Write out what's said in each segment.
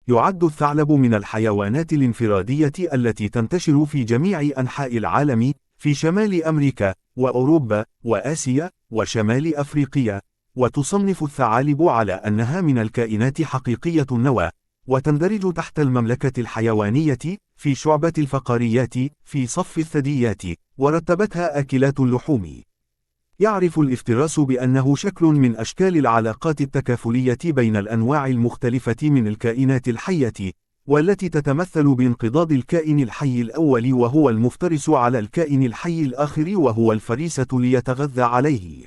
يعد الثعلب من الحيوانات الانفرادية التي تنتشر في جميع أنحاء العالم، في شمال أمريكا، وأوروبا، وآسيا، وشمال أفريقيا، وتصنف الثعالب على أنها من الكائنات حقيقية النوع، وتندرج تحت المملكة الحيوانية، في شعبة الفقاريات، في صف الثدييات، ورتبتها أكلات اللحوم. يعرف الافتراس بأنه شكل من أشكال العلاقات التكافلية بين الأنواع المختلفة من الكائنات الحية، والتي تتمثل بانقضاض الكائن الحي الأول وهو المفترس على الكائن الحي الآخر وهو الفريسة ليتغذى عليه.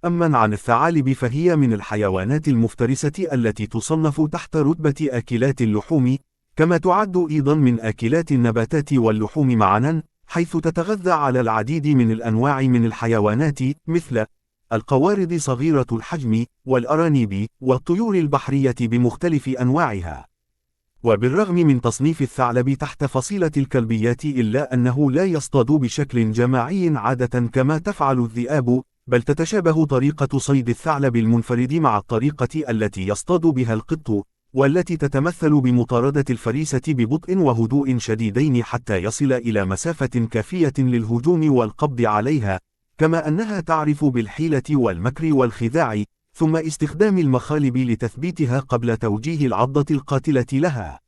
أما عن الثعالب فهي من الحيوانات المفترسة التي تصنف تحت رتبة أكلات اللحوم، كما تعد أيضا من أكلات النباتات واللحوم معا، حيث تتغذى على العديد من الأنواع من الحيوانات مثل القوارض صغيرة الحجم، والأرانب، والطيور البحرية بمختلف أنواعها. وبالرغم من تصنيف الثعلب تحت فصيلة الكلبيات إلا أنه لا يصطاد بشكل جماعي عادة كما تفعل الذئاب، بل تتشابه طريقة صيد الثعلب المنفرد مع الطريقة التي يصطاد بها القط، والتي تتمثل بمطاردة الفريسة ببطء وهدوء شديدين حتى يصل إلى مسافة كافية للهجوم والقبض عليها، كما أنها تعرف بالحيلة والمكر والخداع، ثم استخدام المخالب لتثبيتها قبل توجيه العضة القاتلة لها.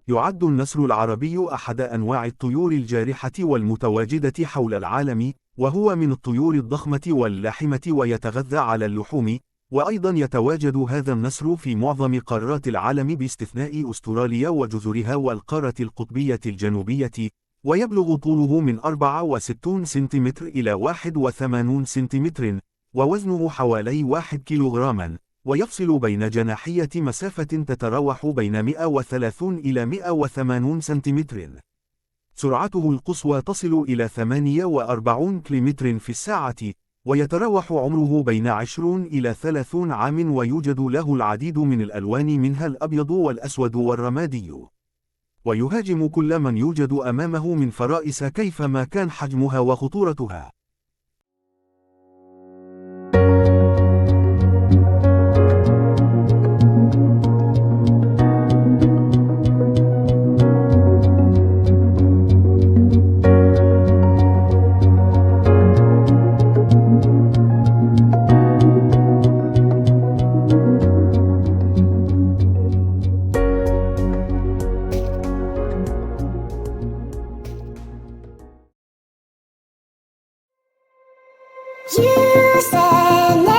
يعد النسر العربي أحد أنواع الطيور الجارحة والمتواجدة حول العالم، وهو من الطيور الضخمة واللاحمة ويتغذى على اللحوم، وأيضا يتواجد هذا النسر في معظم قارات العالم باستثناء أستراليا وجزرها والقارة القطبية الجنوبية، ويبلغ طوله من 64 سنتيمتر إلى 81 سنتيمتر، ووزنه حوالي 1 كيلوغراما، ويفصل بين جناحية مسافة تتراوح بين 130 إلى 180 سنتيمتر. سرعته القصوى تصل إلى 48 كم في الساعة، ويتراوح عمره بين 20 إلى 30 عام، ويوجد له العديد من الألوان منها الأبيض والأسود والرمادي. ويهاجم كل من يوجد أمامه من فرائس كيفما كان حجمها وخطورتها. You said